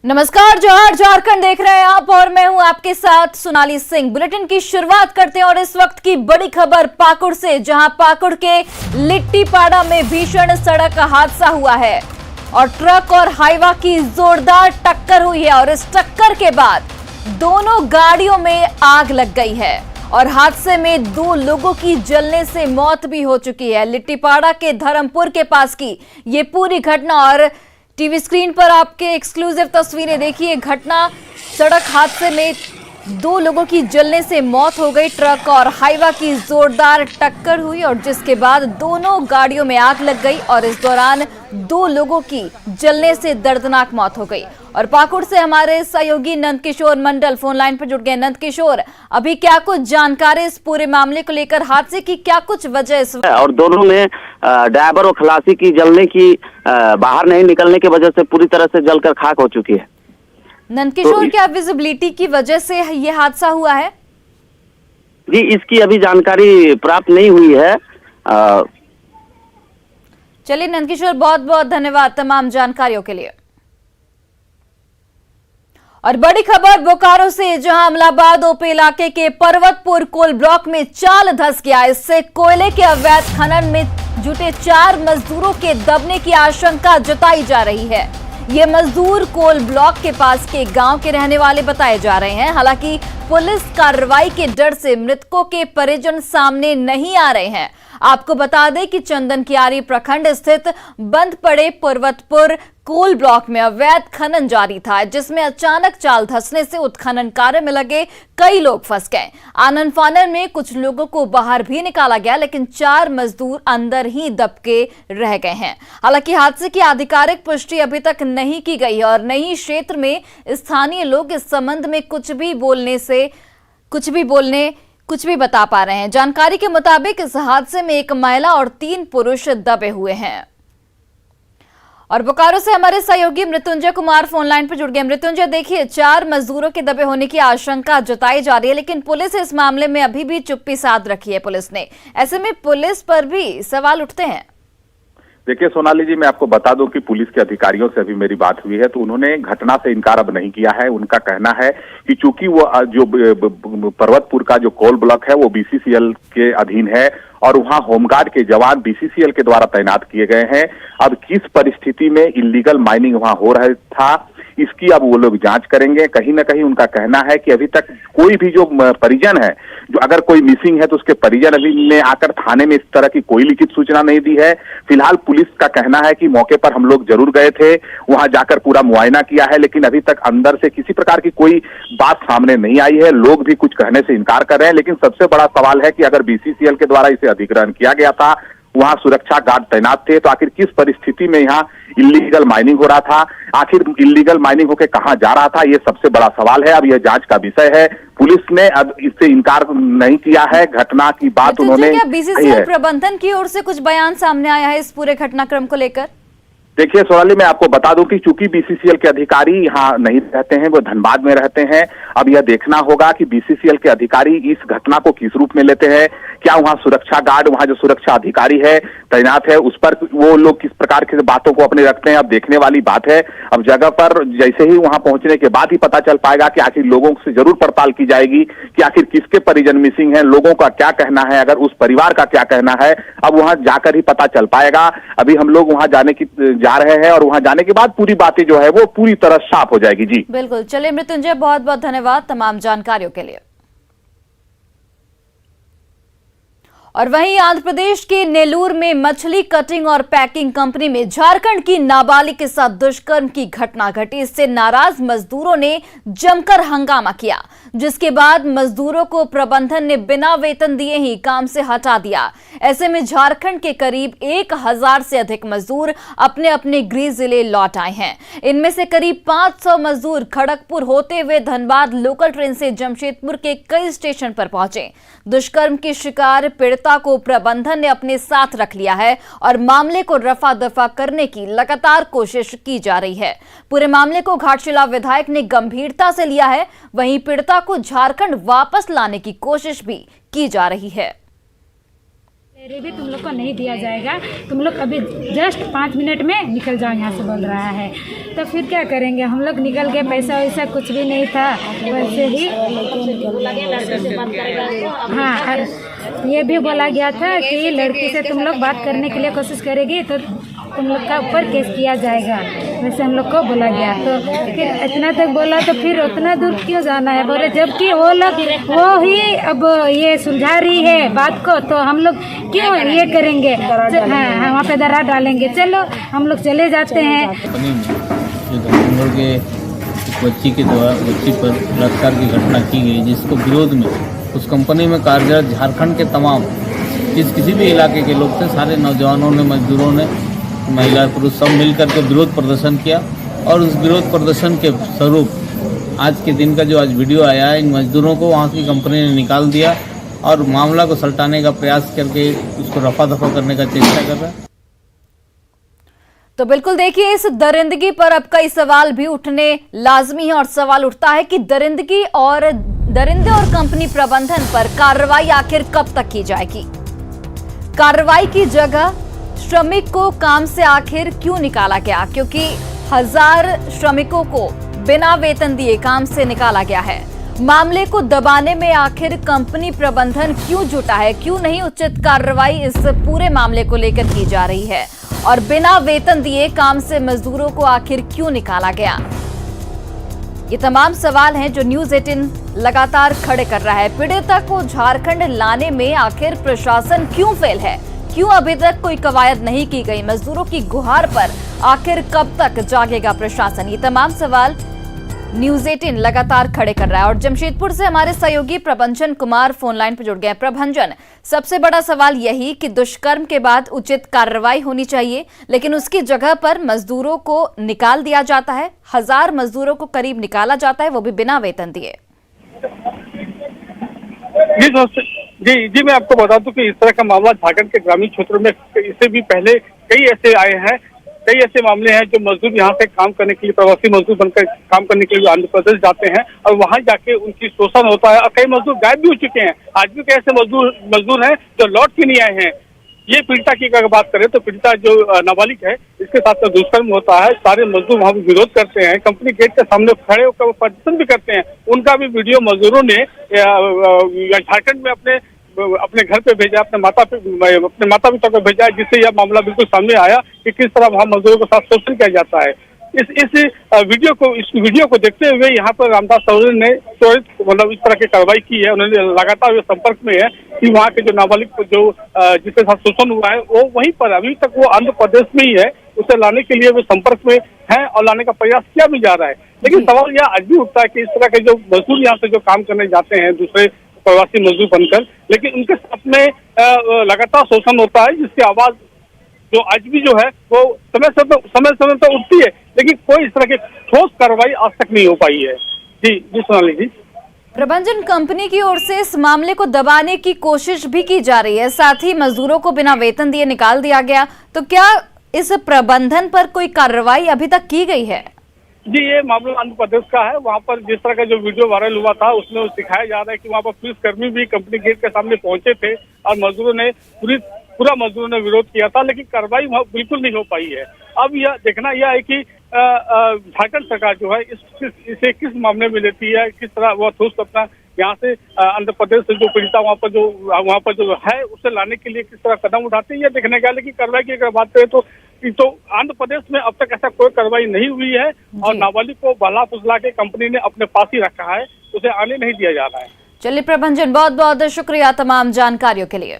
नमस्कार, जोहार झारखंड देख रहे हैं आप और मैं हूं आपके साथ सोनाली सिंह। बुलेटिन की शुरुआत करते हैं और इस वक्त की बड़ी खबर पाकुड़ से, जहां पाकुड़ के लिट्टीपाड़ा में भीषण सड़क हादसा हुआ है और ट्रक और हाईवा की जोरदार टक्कर हुई है और इस टक्कर के बाद दोनों गाड़ियों में आग लग गई है और हादसे में 2 लोगों की जलने से मौत भी हो चुकी है। लिट्टीपाड़ा के धर्मपुर के पास की ये पूरी घटना और टीवी स्क्रीन पर आपके एक्सक्लूसिव तस्वीरें देखिए। घटना सड़क हादसे में 2 लोगों की जलने से मौत हो गई। ट्रक और हाईवा की जोरदार टक्कर हुई और जिसके बाद दोनों गाड़ियों में आग लग गई और इस दौरान 2 लोगों की जलने से दर्दनाक मौत हो गई। और पाकुड़ से हमारे सहयोगी नंदकिशोर मंडल फोन लाइन पर जुड़ गए। नंदकिशोर, अभी क्या कुछ जानकारी इस पूरे मामले को लेकर, हादसे की क्या कुछ वजह इस और दोनों में ड्राइवर और खलासी की जलने की बाहर नहीं निकलने की वजह से पूरी तरह से जलकर खाक हो चुकी है। नंदकिशोर, क्या विजिबिलिटी की वजह से ये हादसा हुआ है? जी, इसकी अभी जानकारी प्राप्त नहीं हुई है। चलिए नंदकिशोर, बहुत बहुत धन्यवाद तमाम जानकारियों के लिए। और बड़ी खबर बोकारो से, जहां अमलाबाद ओपी इलाके के पर्वतपुर कोल ब्लॉक में चाल धंस गया। इससे कोयले के अवैध खनन में जुटे 4 मजदूरों के दबने की आशंका जताई जा रही है। ये मजदूर कोल ब्लॉक के पास के गांव के रहने वाले बताए जा रहे हैं। हालांकि पुलिस कार्रवाई के डर से मृतकों के परिजन सामने नहीं आ रहे हैं। आपको बता दें कि चंदनकियारी प्रखंड स्थित बंद पड़े पर्वतपुर कोल ब्लॉक में अवैध खनन जारी था, जिसमें अचानक चाल धंसने से उत्खनन कार्य में लगे कई लोग फंस गए। आनन फानन में कुछ लोगों को बाहर भी निकाला गया, लेकिन 4 मजदूर अंदर ही दबके रह गए हैं। हालांकि हादसे की आधिकारिक पुष्टि अभी तक नहीं की गई और न ही क्षेत्र में स्थानीय लोग इस संबंध में कुछ भी बता पा रहे हैं। जानकारी के मुताबिक इस हादसे में 1 महिला और 3 पुरुष दबे हुए हैं। और बोकारो से हमारे सहयोगी मृत्युंजय कुमार फोन लाइन पर जुड़ गए। मृत्युंजय, देखिए 4 मजदूरों के दबे होने की आशंका जताई जा रही है, लेकिन पुलिस इस मामले में अभी भी चुप्पी साध रखी है पुलिस ने। ऐसे में पुलिस पर भी सवाल उठते हैं। देखिए सोनाली जी, मैं आपको बता दूं कि पुलिस के अधिकारियों से अभी मेरी बात हुई है तो उन्होंने घटना से इनकार अब नहीं किया है। उनका कहना है कि चूंकि वो जो पर्वतपुर का जो कोल ब्लॉक है वो बीसीसीएल के अधीन है और वहां होमगार्ड के जवान बीसीसीएल के द्वारा तैनात किए गए हैं। अब किस परिस्थिति में इल्लीगल माइनिंग वहां हो रहा था, इसकी अब वो लोग जांच करेंगे। कहीं ना कहीं उनका कहना है कि अभी तक कोई भी जो परिजन है, जो अगर कोई मिसिंग है तो उसके परिजन अभी ने आकर थाने में इस तरह की कोई लिखित सूचना नहीं दी है। फिलहाल पुलिस का कहना है कि मौके पर हम लोग जरूर गए थे, वहां जाकर पूरा मुआयना किया है, लेकिन अभी तक अंदर से किसी प्रकार की कोई बात सामने नहीं आई है। लोग भी कुछ कहने से इनकार कर रहे हैं। लेकिन सबसे बड़ा सवाल है कि अगर बीसीसीएल के द्वारा इसे अधिग्रहण किया गया था, वहां सुरक्षा गार्ड तैनात थे, तो आखिर किस परिस्थिति में यहाँ इल्लीगल माइनिंग हो रहा था, आखिर इल्लीगल माइनिंग होकर कहां जा रहा था, ये सबसे बड़ा सवाल है। अब यह जांच का विषय है। पुलिस ने अब इससे इनकार नहीं किया है। घटना की बात उन्होंने, क्या बीसीसीएल प्रबंधन की ओर से कुछ बयान सामने आया है इस पूरे घटनाक्रम को लेकर? देखिए सोनाली, मैं आपको बता दूं कि चूंकि बीसीसीएल के अधिकारी यहाँ नहीं रहते हैं, वो धनबाद में रहते हैं। अब यह देखना होगा कि बीसीसीएल के अधिकारी इस घटना को किस रूप में लेते हैं। क्या वहाँ सुरक्षा गार्ड, वहाँ जो सुरक्षा अधिकारी है तैनात है, उस पर वो लोग किस प्रकार की बातों को अपने रखते हैं, अब देखने वाली बात है। अब जगह पर जैसे ही वहाँ पहुंचने के बाद ही पता चल पाएगा कि आखिर लोगों से जरूर पड़ताल की जाएगी कि आखिर किसके परिजन मिसिंग है, लोगों का क्या कहना है, अगर उस परिवार का क्या कहना है, अब वहाँ जाकर ही पता चल पाएगा। अभी हम लोग वहाँ जा रहे हैं और वहां जाने के बाद पूरी बातें जो है वो पूरी तरह साफ हो जाएगी। जी बिल्कुल। चलिए मृत्युंजय, बहुत बहुत धन्यवाद तमाम जानकारियों के लिए। और वहीं आंध्र प्रदेश के नेल्लूर में मछली कटिंग और पैकिंग कंपनी में झारखंड की नाबालिग के साथ दुष्कर्म की घटना घटी। इससे नाराज मजदूरों ने जमकर हंगामा किया, जिसके बाद मजदूरों को प्रबंधन ने बिना वेतन दिए ही काम से हटा दिया। ऐसे में झारखंड के करीब 1000 से अधिक मजदूर अपने अपने गृह जिले लौट आए हैं। इनमें से करीब 500 मजदूर खड़गपुर होते हुए धनबाद लोकल ट्रेन से जमशेदपुर के कई स्टेशन पर पहुंचे। दुष्कर्म की शिकार पीड़िता को प्रबंधन ने अपने साथ रख लिया है और मामले को रफा दफा करने की लगातार कोशिश की जा रही है। पूरे मामले को घाटशिला विधायक ने गंभीरता से लिया है। वहीं पीड़िता को झारखंड वापस लाने की कोशिश भी की जा रही है। भी तुम लोग को नहीं दिया जाएगा, तुम लोग अभी जस्ट 5 मिनट में निकल जाओ यहाँ से बोल रहा है। तो फिर क्या करेंगे, हम लोग निकल गए, पैसा वैसा कुछ भी नहीं था, वैसे ही हाँ ये भी बोला गया था कि लड़की से तुम लोग बात करने के लिए कोशिश करेगी तो तुम लोग का ऊपर केस किया जाएगा, वैसे हम लोग को बोला गया। तो फिर इतना तक बोला तो फिर उतना दूर क्यों जाना है, बोले जबकि वो लोग वो ही अब ये सुलझा रही है बात को, तो हम लोग क्यों ये करेंगे, हाँ वहाँ पे दरार डालेंगे। चलो हम लोग चले जाते हैं। जो के बच्ची के द्वारा बच्ची पर बलात्कार की घटना की गई, जिसको विरोध में उस कंपनी में कार्यरत झारखंड के तमाम किसी भी इलाके के लोग थे, सारे नौजवानों ने, मजदूरों ने, महिला पुरुष सब मिलकर के विरोध प्रदर्शन किया। और उस विरोध प्रदर्शन के स्वरूप आज के दिन का जो आज वीडियो आया है, इन मजदूरों को वहाँ की कंपनी ने निकाल दिया और मामला को सलटाने का प्रयास करके उसको रफा दफा करने का चेष्टा कर रहा है। तो बिल्कुल देखिए, इस दरिंदगी पर अब कई सवाल भी उठने लाजमी है और सवाल उठता है कि दरिंदगी और दरिंदे और कंपनी प्रबंधन पर कार्रवाई आखिर कब तक की जाएगी। कार्रवाई की जगह श्रमिक को काम से आखिर क्यों निकाला गया, क्योंकि 1000 श्रमिकों को बिना वेतन दिए काम से निकाला गया है। मामले को दबाने में आखिर कंपनी प्रबंधन क्यों जुटा है, क्यों नहीं उचित कार्रवाई इस पूरे मामले को लेकर की जा रही है, और बिना वेतन दिए काम से मजदूरों को आखिर क्यों निकाला गया। ये तमाम सवाल हैं जो न्यूज़ 18 लगातार खड़े कर रहा है। पीड़िता को झारखंड लाने में आखिर प्रशासन क्यों फेल है, क्यों अभी तक कोई कवायद नहीं की गई, मजदूरों की गुहार पर आखिर कब तक जागेगा प्रशासन, ये तमाम सवाल न्यूज़ 18 लगातार खड़े कर रहा है। और जमशेदपुर से हमारे सहयोगी प्रभंजन कुमार फोन लाइन पर जुड़ गए। प्रभंजन, सबसे बड़ा सवाल यही कि दुष्कर्म के बाद उचित कार्रवाई होनी चाहिए, लेकिन उसकी जगह पर मजदूरों को निकाल दिया जाता है। 1000 मजदूरों को करीब निकाला जाता है, वो भी बिना वेतन दिए। जी मैं आपको बता दूं कि इस तरह का मामला झारखंड के ग्रामीण क्षेत्रों में इससे भी पहले कई ऐसे आए हैं, कई ऐसे मामले हैं जो मजदूर यहाँ से काम करने के लिए, प्रवासी मजदूर बनकर काम करने के लिए आंध्र प्रदेश जाते हैं और वहाँ जाके उनकी शोषण होता है और कई मजदूर गायब भी हो चुके हैं। आज भी कई ऐसे मजदूर हैं जो लौट के नहीं आए हैं। ये पीड़िता की अगर बात करें तो पीड़िता जो नाबालिग है, इसके साथ दुष्कर्म होता है, सारे मजदूर वहाँ भी विरोध करते हैं, कंपनी गेट के सामने खड़े होकर प्रदर्शन भी करते हैं। उनका भी वीडियो मजदूरों ने झारखंड में अपने घर पे भेजा, अपने माता पिता को भेजा, जिससे यह मामला बिल्कुल सामने आया कि किस तरह वहाँ मजदूरों के साथ शोषण किया जाता है। इस वीडियो को देखते हुए यहाँ पर रामदास चौधरी ने त्वरित इस तरह की कार्रवाई की है। उन्होंने लगातार संपर्क में है कि वहाँ के जो नाबालिग जो जिसके साथ शोषण हुआ है वो वहीं पर, अभी तक वो आंध्र प्रदेश में ही है, उसे लाने के लिए वो संपर्क में है और लाने का प्रयास किया भी जा रहा है। लेकिन सवाल यह आज भी उठता है कि इस तरह के जो मजदूर यहाँ से जो काम करने जाते हैं दूसरे प्रवासी मजदूर बनकर, लेकिन उनके साथ में लगातार शोषण होता है, जिसकी आवाज जो आज भी जो है वो समय समय तो उठती है, लेकिन कोई इस तरह की ठोस कार्रवाई आज तक नहीं हो पाई है। जी सोनाली जी। प्रबंधन कंपनी की ओर से इस मामले को दबाने की कोशिश भी की जा रही है, साथ ही मजदूरों को बिना वेतन दिए निकाल दिया गया, तो क्या इस प्रबंधन पर कोई कार्रवाई अभी तक की गई है? जी, ये मामला आंध्र प्रदेश का है। वहाँ पर जिस तरह का जो वीडियो वायरल हुआ था उसमें दिखाया जा रहा है कि वहाँ पर पुलिसकर्मी भी कंपनी गेट के सामने पहुंचे थे और मजदूरों ने पूरा मजदूरों ने विरोध किया था, लेकिन कार्रवाई वहाँ बिल्कुल नहीं हो पाई है। अब यह देखना यह है कि झारखंड सरकार जो है इसे किस मामले में लेती है, किस तरह वह ठोस अपना यहाँ से आंध्र प्रदेश से जो पीड़िता वहाँ पर जो है उसे लाने के लिए किस तरह कदम उठाते हैं, यह देखने का। लेकिन कार्रवाई की अगर बात करें तो आंध्र प्रदेश में अब तक ऐसा कोई कार्रवाई नहीं हुई है और नाबालिग को बहला फुसला के कंपनी ने अपने पास ही रखा है, उसे आने नहीं दिया जा रहा है। चलिए प्रभंजन, बहुत बहुत शुक्रिया तमाम जानकारियों के लिए।